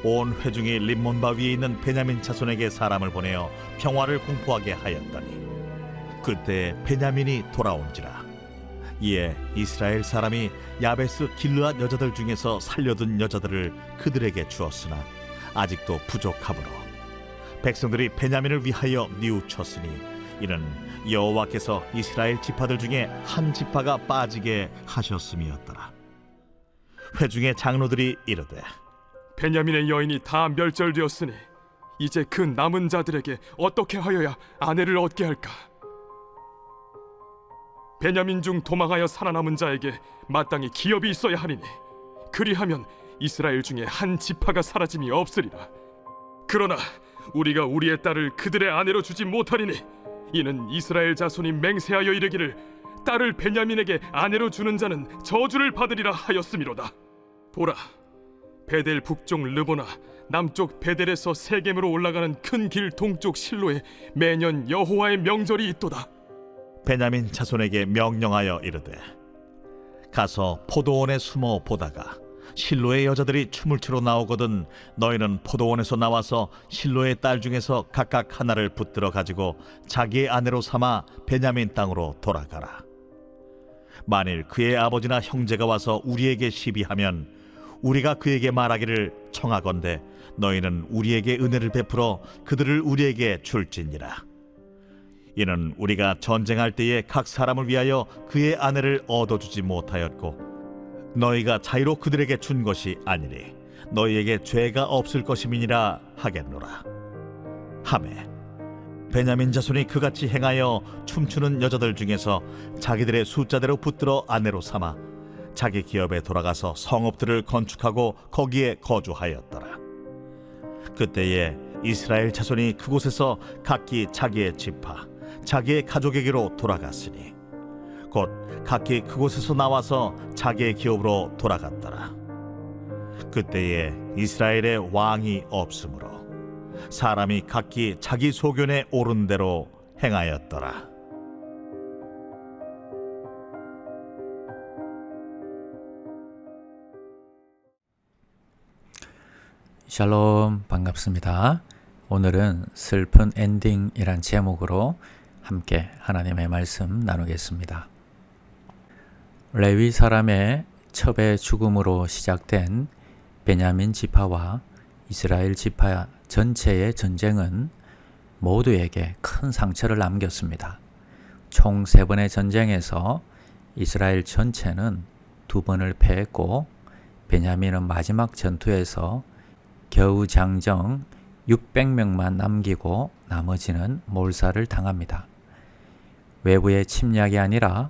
온 회중이 림몬바 위에 있는 베냐민 자손에게 사람을 보내어 평화를 공포하게 하였더니 그때 베냐민이 돌아온지라. 이에 이스라엘 사람이 야베스 길르앗 여자들 중에서 살려둔 여자들을 그들에게 주었으나 아직도 부족하므로 백성들이 베냐민을 위하여 뉘우쳤으니 이는 여호와께서 이스라엘 지파들 중에 한 지파가 빠지게 하셨음이었더라. 회중의 장로들이 이르되 베냐민의 여인이 다 멸절되었으니 이제 그 남은 자들에게 어떻게 하여야 아내를 얻게 할까? 베냐민 중 도망하여 살아남은 자에게 마땅히 기업이 있어야 하리니 그리하면 이스라엘 중에 한 지파가 사라짐이 없으리라. 그러나 우리가 우리의 딸을 그들의 아내로 주지 못하리니 이는 이스라엘 자손이 맹세하여 이르기를 딸을 베냐민에게 아내로 주는 자는 저주를 받으리라 하였음이로다. 보라, 베델 북쪽 르보나 남쪽 베델에서 세겜으로 올라가는 큰 길 동쪽 실로에 매년 여호와의 명절이 있도다. 베냐민 자손에게 명령하여 이르되 가서 포도원에 숨어 보다가 실로의 여자들이 춤을 추러 나오거든 너희는 포도원에서 나와서 실로의 딸 중에서 각각 하나를 붙들어 가지고 자기의 아내로 삼아 베냐민 땅으로 돌아가라. 만일 그의 아버지나 형제가 와서 우리에게 시비하면 우리가 그에게 말하기를 청하건대 너희는 우리에게 은혜를 베풀어 그들을 우리에게 줄지니라. 이는 우리가 전쟁할 때에 각 사람을 위하여 그의 아내를 얻어주지 못하였고 너희가 자유로 그들에게 준 것이 아니니 너희에게 죄가 없을 것임이니라 하겠노라 하매 베냐민 자손이 그같이 행하여 춤추는 여자들 중에서 자기들의 숫자대로 붙들어 아내로 삼아 자기 기업에 돌아가서 성읍들을 건축하고 거기에 거주하였더라. 그때에 이스라엘 자손이 그곳에서 각기 자기의 지파 자기의 가족에게로 돌아갔으니 곧 각기 그곳에서 나와서 자기의 기업으로 돌아갔더라. 그때에 이스라엘의 왕이 없으므로 사람이 각기 자기 소견에 오른 대로 행하였더라. 샬롬, 반갑습니다. 오늘은 슬픈 엔딩이란 제목으로 함께 하나님의 말씀 나누겠습니다. 레위 사람의 첩의 죽음으로 시작된 베냐민 지파와 이스라엘 지파 전체의 전쟁은 모두에게 큰 상처를 남겼습니다. 총 3번의 전쟁에서 이스라엘 전체는 2번을 패했고 베냐민은 마지막 전투에서 겨우 장정 600명만 남기고 나머지는 몰살을 당합니다. 외부의 침략이 아니라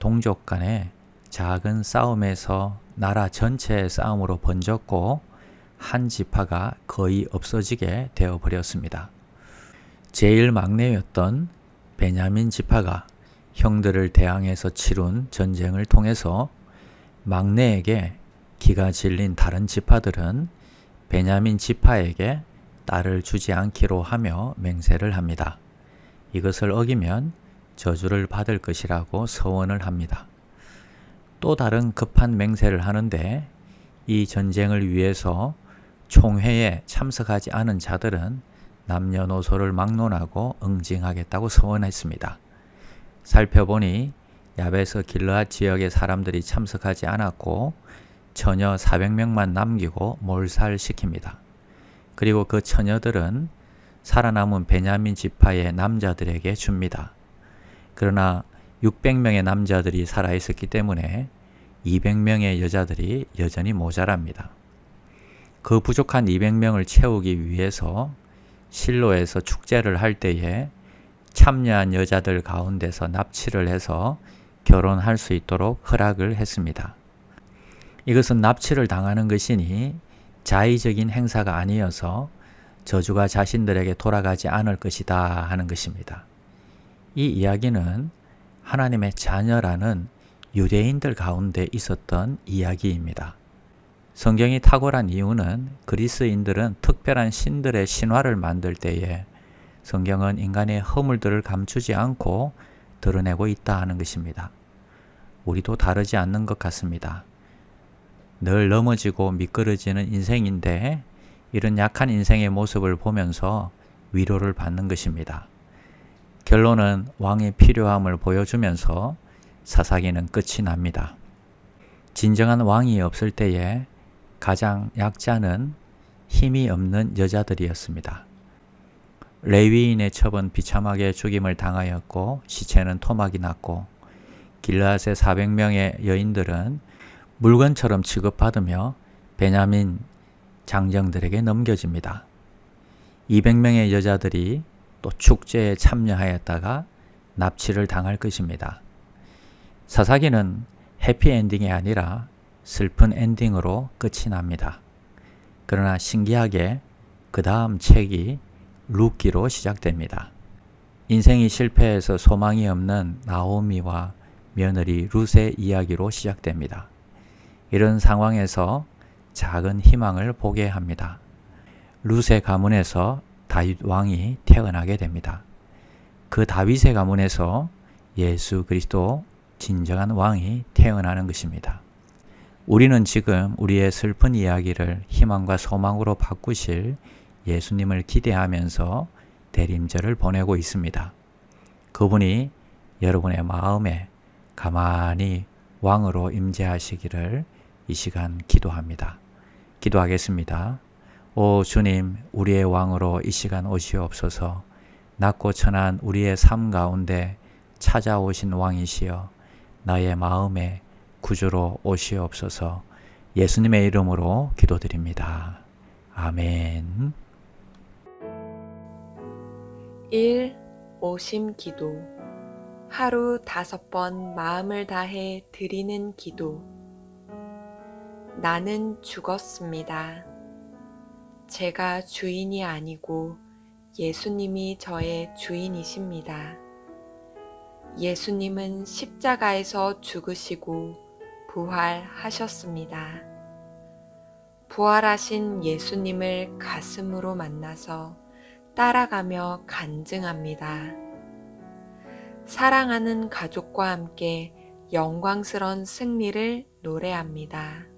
동족 간의 작은 싸움에서 나라 전체의 싸움으로 번졌고 한 지파가 거의 없어지게 되어버렸습니다. 제일 막내였던 베냐민 지파가 형들을 대항해서 치룬 전쟁을 통해서 막내에게 기가 질린 다른 지파들은 베냐민 지파에게 딸을 주지 않기로 하며 맹세를 합니다. 이것을 어기면 저주를 받을 것이라고 서원을 합니다. 또 다른 급한 맹세를 하는데 이 전쟁을 위해서 총회에 참석하지 않은 자들은 남녀노소를 막론하고 응징하겠다고 서원했습니다. 살펴보니 야베스 길르앗 지역의 사람들이 참석하지 않았고 처녀 400명만 남기고 몰살시킵니다. 그리고 그 처녀들은 살아남은 베냐민 지파의 남자들에게 줍니다. 그러나 600명의 남자들이 살아있었기 때문에 200명의 여자들이 여전히 모자랍니다. 그 부족한 200명을 채우기 위해서 실로에서 축제를 할 때에 참여한 여자들 가운데서 납치를 해서 결혼할 수 있도록 허락을 했습니다. 이것은 납치를 당하는 것이니 자의적인 행사가 아니어서 저주가 자신들에게 돌아가지 않을 것이다 하는 것입니다. 이 이야기는 하나님의 자녀라는 유대인들 가운데 있었던 이야기입니다. 성경이 탁월한 이유는 그리스인들은 특별한 신들의 신화를 만들 때에 성경은 인간의 허물들을 감추지 않고 드러내고 있다 하는 것입니다. 우리도 다르지 않는 것 같습니다. 늘 넘어지고 미끄러지는 인생인데 이런 약한 인생의 모습을 보면서 위로를 받는 것입니다. 결론은 왕의 필요함을 보여주면서 사사기는 끝이 납니다. 진정한 왕이 없을 때에 가장 약자는 힘이 없는 여자들이었습니다. 레위인의 첩은 비참하게 죽임을 당하였고 시체는 토막이 났고 길르앗의 400명의 여인들은 물건처럼 취급받으며 베냐민 장정들에게 넘겨집니다. 200명의 여자들이 또 축제에 참여하였다가 납치를 당할 것입니다. 사사기는 해피엔딩이 아니라 슬픈 엔딩으로 끝이 납니다. 그러나 신기하게 그 다음 책이 룻기로 시작됩니다. 인생이 실패해서 소망이 없는 나오미와 며느리 룻의 이야기로 시작됩니다. 이런 상황에서 작은 희망을 보게 합니다. 룻의 가문에서 다윗 왕이 태어나게 됩니다. 그 다윗의 가문에서 예수 그리스도 진정한 왕이 태어나는 것입니다. 우리는 지금 우리의 슬픈 이야기를 희망과 소망으로 바꾸실 예수님을 기대하면서 대림절을 보내고 있습니다. 그분이 여러분의 마음에 가만히 왕으로 임재하시기를 이 시간 기도합니다. 기도하겠습니다. 오 주님, 우리의 왕으로 이 시간 오시옵소서. 낮고 천한 우리의 삶 가운데 찾아오신 왕이시여 나의 마음에 구주로 오시옵소서. 예수님의 이름으로 기도드립니다. 아멘. 1. 오심 기도. 하루 5번 마음을 다해 드리는 기도. 나는 죽었습니다. 제가 주인이 아니고 예수님이 저의 주인이십니다. 예수님은 십자가에서 죽으시고 부활하셨습니다. 부활하신 예수님을 가슴으로 만나서 따라가며 간증합니다. 사랑하는 가족과 함께 영광스러운 승리를 노래합니다.